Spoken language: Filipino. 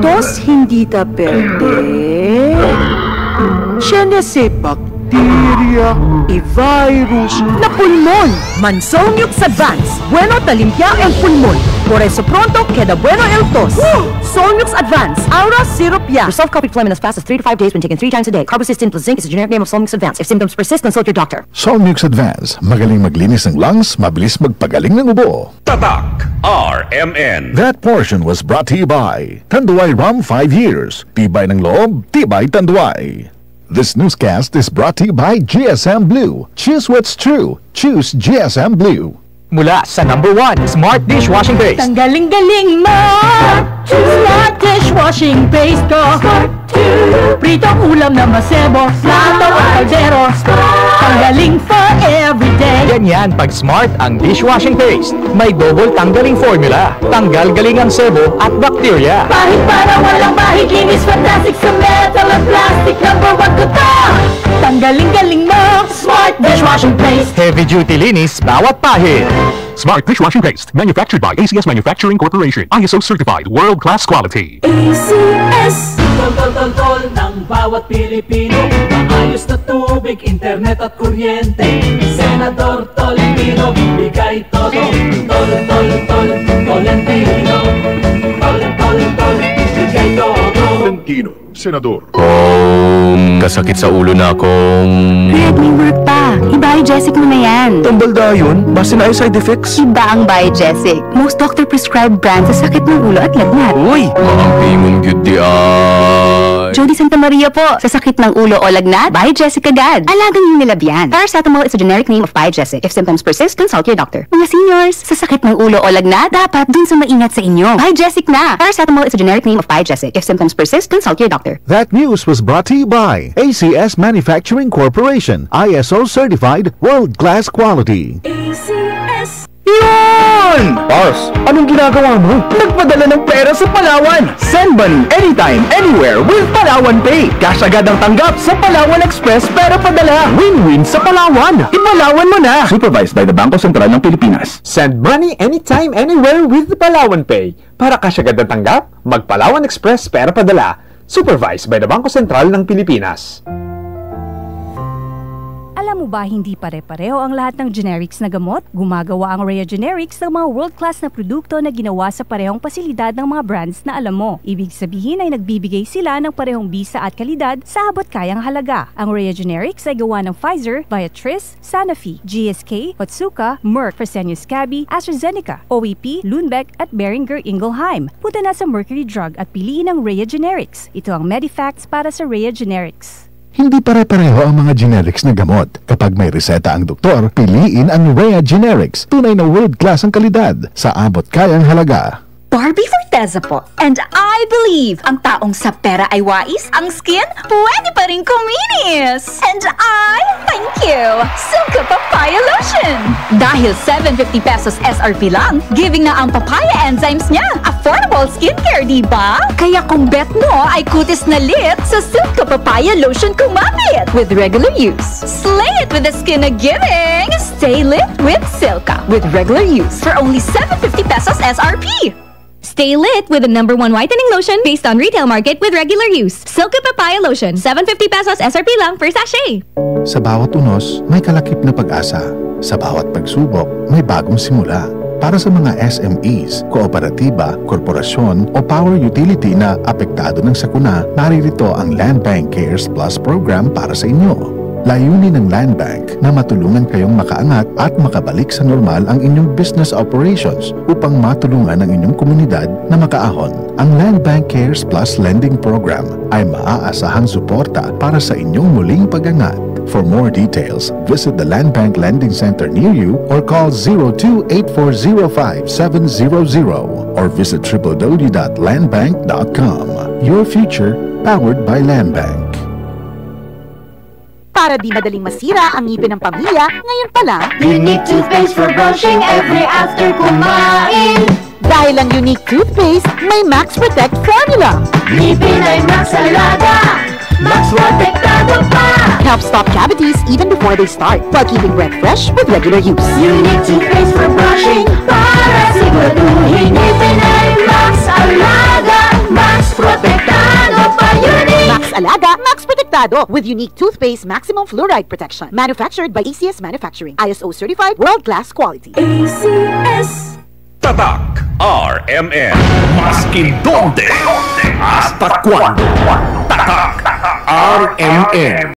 tos hindi ta perde. Siya na si bacteria, i-virus, na pulmon. Mansonyux Advance. Bueno ta limpia el pulmon. Por eso pronto queda bueno el tos. Sonyux Advance. Aura Syrup Ya. Resolve copied phlegm in as fast as 3 to 5 days when taken 3 times a day. Carbocysteine plus zinc is the generic name of Sonyux Advance. If symptoms persist, consult your doctor. Sonyux Advance. Magaling maglinis ng lungs, mabilis magpagaling ng ubo. Tatak RMN. That portion was brought to you by Tanduay Rum 5 years. Tibay ng loob, tibay Tanduay. This newscast is brought to you by GSM Blue. Choose what's true. Choose GSM Blue. Mula sa #1 Smart Dishwashing Paste. Ang galing-galing mo! Smart Dishwashing Paste ko. Pritong ulam na masebo, plato o kaldero. Tanggaling for everyday. Ganyan pag Smart ang dishwashing paste. May double tanggaling formula. Tanggal galing ang sebo at bakterya. Bahid para walang bahid, linis fantastic sa metal at plastic. #1 ko to! Tanggaling-galing mo! Smart Dishwashing Paste. Heavy duty linis bawat pahid. Smart Dishwashing Paste, manufactured by ACS Manufacturing Corporation. ISO certified, world-class quality. ACS. Tol ng bawat Pilipino. Maayos na tubig, internet at kuryente. Senador Tolentino, bigay todo. Tolentino. Tol, bigay todo. Tolentino, Senador. Kasakit sa ulo na akong... Red, may work pa. I-Biogesic mo na yan. Tambalda yun? Base na side effects? Iba ang Biogesic. Most doctor-prescribed brand sa sakit ng ulo at lagnat. Uy! Makampingon yun di ay... Jody Santa Maria po. Sa sakit ng ulo o lagnat, Biogesic agad. Alagang yung nilabyan. Paracetamol is a generic name of Biogesic. If symptoms persist, consult your doctor. Mga seniors, sa sakit ng ulo o lagnat, dapat dun sa maingat sa inyo. Biogesic na. Paracetamol is a generic name of Biogesic. If symptoms persist, consult your doctor. That news was brought to you by ACS Manufacturing Corporation. ISO certified, world-class quality. ACS. Yun! Boss, anong ginagawa mo? Nagpadala ng pera sa Palawan. Send money anytime, anywhere with Palawan Pay. Cash agad ang tanggap sa Palawan Express pero padala. Win-win sa Palawan. Ipalawan mo na. Supervised by the Bangko Sentral ng Pilipinas. Send money anytime, anywhere with Palawan Pay. Para cash agad ang tanggap, mag-Palawan Express pero padala. Supervised by the Bangko Sentral ng Pilipinas. Alam mo ba hindi pare-pareho ang lahat ng generics na gamot? Gumagawa ang Rhea Generics ng mga world-class na produkto na ginawa sa parehong pasilidad ng mga brands na alam mo. Ibig sabihin ay nagbibigay sila ng parehong bisa at kalidad sa abot kayang halaga. Ang Rhea Generics ay gawa ng Pfizer, Viatris, Sanofi, GSK, Otsuka, Merck, Fresenius Kabi, AstraZeneca, OEP, Lundbeck at Boehringer Ingelheim. Punta na sa Mercury Drug at piliin ang Rhea Generics. Ito ang Medifacts para sa Rhea Generics. Hindi pare-pareho ang mga generics na gamot. Kapag may reseta ang doktor, piliin ang Rhea Generics. Tunay na world-class ang kalidad sa abot kayang halaga. Barbie Forteza po. And I believe ang taong sa pera ay wais, ang skin pwede pa rin kuminis. And I thank you, Silka Papaya Lotion. Dahil 750 pesos SRP lang, giving na ang papaya enzymes niya. Affordable skincare, diba? Kaya kung bet mo ay kutis na lit, sa Silka Papaya Lotion kumapit. With regular use, slay it with the skin na giving. Stay lit with Silka. With regular use for only 750 pesos SRP. Stay lit with the #1 whitening lotion based on retail market with regular use. Silka Papaya Lotion, 750 pesos SRP lang per sachet. Sa bawat unos, may kalakip na pag-asa. Sa bawat pagsubok, may bagong simula. Para sa mga SMEs, kooperatiba, korporasyon o power utility na apektado ng sakuna, naririto ang Land Bank Cares Plus program para sa inyo. Layunin ng Land Bank na matulungan kayong makaangat at makabalik sa normal ang inyong business operations upang matulungan ang inyong komunidad na makaahon. Ang Land Bank Cares Plus Lending Program ay maaasahang suporta para sa inyong muling pag-angat. For more details, visit the Land Bank Lending Center near you or call 02-8405-700 or visit www.landbank.com. Your future, powered by Land Bank. Para di madaling masira ang ngipin ng pamilya, ngayon pa lang, Unique toothpaste for brushing every after kumain. Dahil ang Unique toothpaste, may Max Protect formula. Ngipin ay Max Alaga, Max Protektado pa. Helps stop cavities even before they start, while keeping breath fresh with regular use. Unique toothpaste for brushing, para siguraduhin ngipin ay Max Alaga, Max Protektado. Alaga Max Protectado with unique toothpaste maximum fluoride protection. Manufactured by ACS Manufacturing. ISO certified world-class quality. ACS. Tatak RMN. Maskin donde, hasta cuando. Tatak RMN.